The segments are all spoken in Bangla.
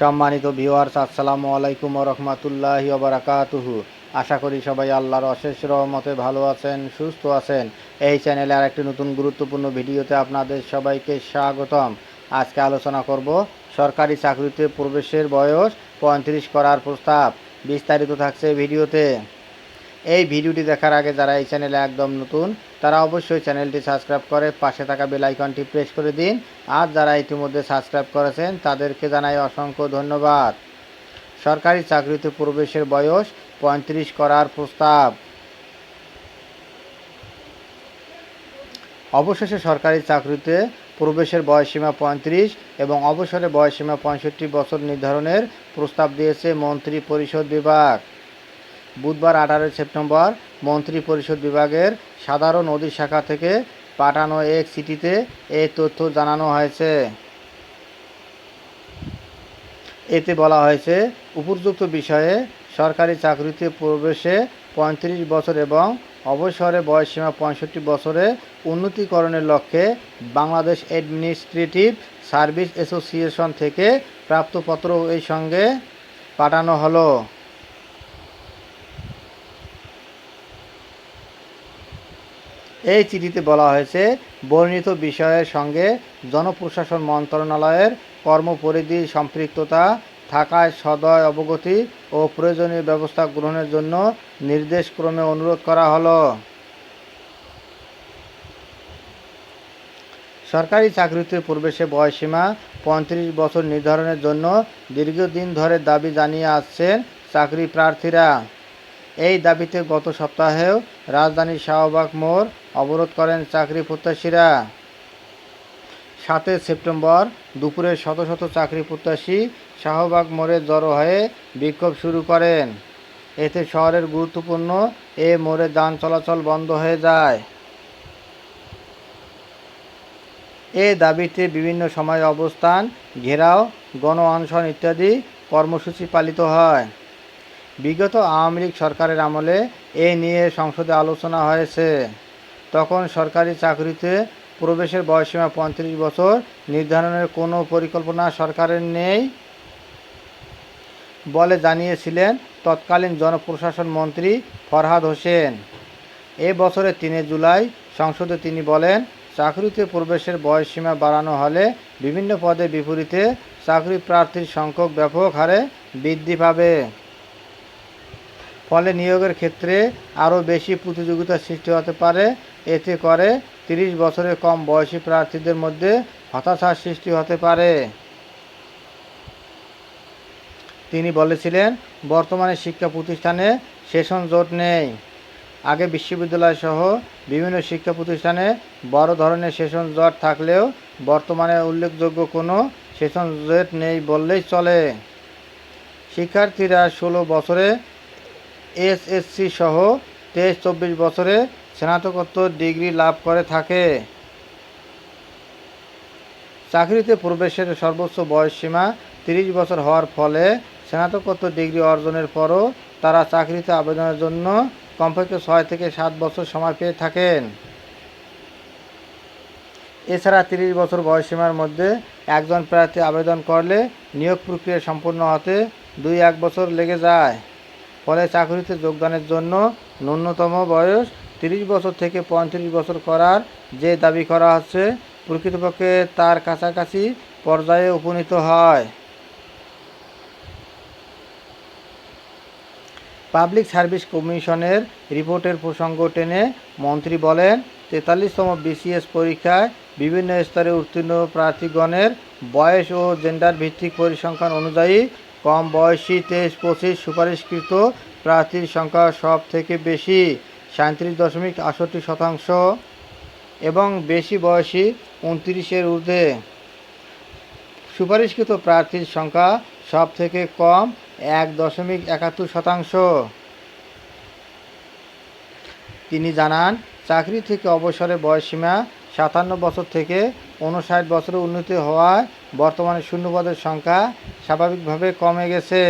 সম্মানিত ভিউয়ার্স, আসসালামু আলাইকুম ওয়া রাহমাতুল্লাহি ওয়া বারাকাতুহু। আশা করি সবাই আল্লাহর অশেষ রহমতে ভালো আছেন, সুস্থ আছেন। এই চ্যানেলে আরেকটি নতুন গুরুত্বপূর্ণ ভিডিওতে আপনাদের সবাইকে স্বাগতম। আজকে আলোচনা করব সরকারি চাকরিতে প্রবেশের বয়স 35 করার প্রস্তাব। বিস্তারিত থাকছে ভিডিওতে। এই ভিডিওটি দেখার আগে যারা এই চ্যানেলে একদম নতুন তারা অবশ্যই চ্যানেলটি সাবস্ক্রাইব করে পাশে থাকা বেল আইকনটি প্রেস করে দিন। আর যারা ইতিমধ্যে সাবস্ক্রাইব করেছেন তাদেরকে জানাই অসংখ্য ধন্যবাদ। সরকারি চাকরিতে প্রবেশের বয়স 35 করার প্রস্তাব। অবশেষে সরকারি চাকরিতে প্রবেশের বয়সসীমা 35 এবং অবসরের বয়সসীমা 65 বছর নির্ধারণের প্রস্তাব দিয়েছে মন্ত্রী পরিষদ বিভাগ। বুধবার 18 সেপ্টেম্বর মন্ত্রী পরিষদ বিভাগের সাধারণ অধিশাখা থেকে পাঠানো এক চিঠিতে এই তথ্য জানানো হয়েছে। এতে বলা হয়েছে, উপযুক্ত বিষয়ে সরকারি চাকরিতে প্রবেশে 35 বছর এবং অবসরে বয়সসীমা 65 বছরে উন্নীতকরণের লক্ষ্যে বাংলাদেশ অ্যাডমিনিস্ট্রেটিভ সার্ভিস অ্যাসোসিয়েশন থেকে প্রাপ্ত পত্র এই সঙ্গে পাঠানো হলো। এই চিঠিতে বলা হয়েছে, বর্ণিত বিষয়ের সঙ্গে জনপ্রশাসন মন্ত্রণালয়ের কর্মপরিধি সম্পৃক্ততা থাকায় সদয় অবগতি ও প্রয়োজনীয় ব্যবস্থা গ্রহণের জন্য নির্দেশক্রমে অনুরোধ করা হলো। সরকারি চাকরিতে প্রবেশে বয়সসীমা 35 বছর নির্ধারণের জন্য দীর্ঘদিন ধরে দাবি জানিয়ে আসছেন চাকরি প্রার্থীরা। এই দাবিতে গত সপ্তাহেও রাজধানীর শাহবাগ মোড় অবরোধ করেন চাকরি প্রত্যাশীরা। 7 সেপ্টেম্বর দুপুরে শত শত চাকরি প্রত্যাশী শাহবাগ মোড়ে জড়ো হয়ে বিক্ষোভ শুরু করেন। এতে শহরের গুরুত্বপূর্ণ এ মোড়ে যান চলাচল বন্ধ হয়ে যায়। এ দাবিতে বিভিন্ন সময় অবস্থান, ঘেরাও, গণ অনশন ইত্যাদি কর্মসূচি পালিত হয়। বিগত আওয়ামী লীগ সরকারের আমলে এ নিয়ে সংসদে আলোচনা হয়েছে। তখন সরকারি চাকরিতে প্রবেশের বয়সসীমা 35 বছর নির্ধারণের কোনো পরিকল্পনা সরকারের নেই বলে জানিয়েছিলেন তৎকালীন জনপ্রশাসন মন্ত্রী ফরহাদ হোসেন। এ বছরের 3 জুলাই সংসদে তিনি বলেন, চাকরিতে প্রবেশের বয়সসীমা বাড়ানো হলে বিভিন্ন পদে বিপরীতে চাকরি প্রার্থীর সংখ্যক ব্যাপক হারে বৃদ্ধি পাবে। ফলে নিয়োগের ক্ষেত্রে আরও বেশি প্রতিযোগিতার সৃষ্টি হতে পারে। এতে করে 30 বছরের কম বয়সী প্রার্থীদের মধ্যে হতাশার সৃষ্টি হতে পারে। তিনি বলেছিলেন, বর্তমানে শিক্ষা প্রতিষ্ঠানে সেশন জট নেই। আগে বিশ্ববিদ্যালয় সহ বিভিন্ন শিক্ষা প্রতিষ্ঠানে বড় ধরনের সেশন জট থাকলেও বর্তমানে উল্লেখযোগ্য কোনো সেশন জট নেই বললেই চলে। শিক্ষার্থীরা 16 বছরে এসএসসি সহ 23-24 বছরে স্নাতকোত্তর ডিগ্রি লাভ করে থাকে। চাকরিতে প্রবেশের সর্বোচ্চ বয়সসীমা 30 বছর হওয়ার ফলে স্নাতকোত্তর ডিগ্রি অর্জনের পরও তারা চাকরিতে আবেদনের জন্য কমপক্ষে 6 থেকে 7 বছর সময় পেয়ে থাকেন। এছাড়া 30 বছর বয়সসীমার মধ্যে একজন প্রার্থী আবেদন করলে নিয়োগ প্রক্রিয়া সম্পূর্ণ হতে 2-1 বছর লেগে যায়। ফলে চাকরিতে যোগদানের জন্য ন্যূনতম বয়স 30 বছর থেকে 35 বছর করার যে দাবি করা হচ্ছে, প্রকৃতপক্ষে তার কাছাকাছি পর্যায়ে উপনীত হয়। পাবলিক সার্ভিস কমিশনের রিপোর্টের প্রসঙ্গ টেনে মন্ত্রী বলেন, 43তম বিসিএস পরীক্ষায় বিভিন্ন স্তরে উত্তীর্ণ প্রার্থীগণের বয়স ও জেন্ডার ভিত্তিক পরিসংখ্যান অনুযায়ী কম বয়সী 23-25 সুপারিশকৃত প্রার্থীর সংখ্যা সব থেকে বেশি 37.68% এবং বেশি বয়সী 29-এর ঊর্ধ্বে। সুপারিশকৃত প্রার্থীর সংখ্যা সব থেকে কম 1.71%। তিনি জানান, চাকরি থেকে অবসরের বয়সসীমা 57 বছর থেকে 59 বছরে উন্নীত হওয়ায় বর্তমানে শূন্যপদের সংখ্যা স্বাভাবিকভাবে কমে গেছে।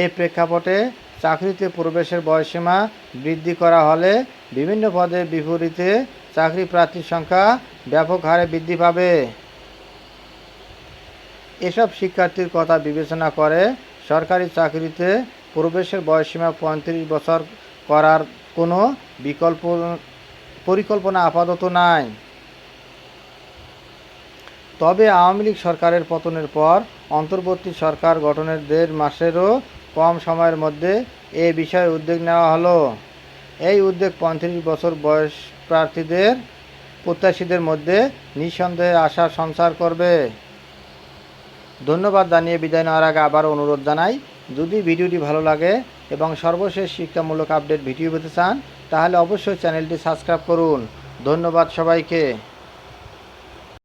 এ প্রেক্ষাপটে চাকরিতে প্রবেশের বয়সসীমা বৃদ্ধি করা হলে বিভিন্ন পদের বিপরীতে চাকরি প্রার্থীর সংখ্যা ব্যাপক হারে বৃদ্ধি পাবে। এসব শিক্ষার্থীর কথা বিবেচনা করে সরকারি চাকরিতে প্রবেশের বয়সসীমা ৩৫ বছর করার কোনো পরিকল্পনা আপাতত নাই। তবে আওয়ামী লীগ সরকারের পতনের পর অন্তর্বর্তী সরকার গঠনের ১.৫ মাসেরও কম সময়ের মধ্যে এ বিষয়ে উদ্যোগ নেওয়া হলো। এই উদ্যোগ ৩৫ বছর বয়স প্রত্যাশীদের মধ্যে নিঃসন্দেহে আশার সঞ্চার করবে। ধন্যবাদ জানিয়ে বিদায় নেওয়ার আগে আবারও অনুরোধ জানাই, যদি ভিডিওটি ভালো লাগে এবং সর্বশেষ শিক্ষামূলক আপডেট ভিডিও পেতে চান তাহলে অবশ্যই চ্যানেলটি সাবস্ক্রাইব করুন। ধন্যবাদ সবাইকে।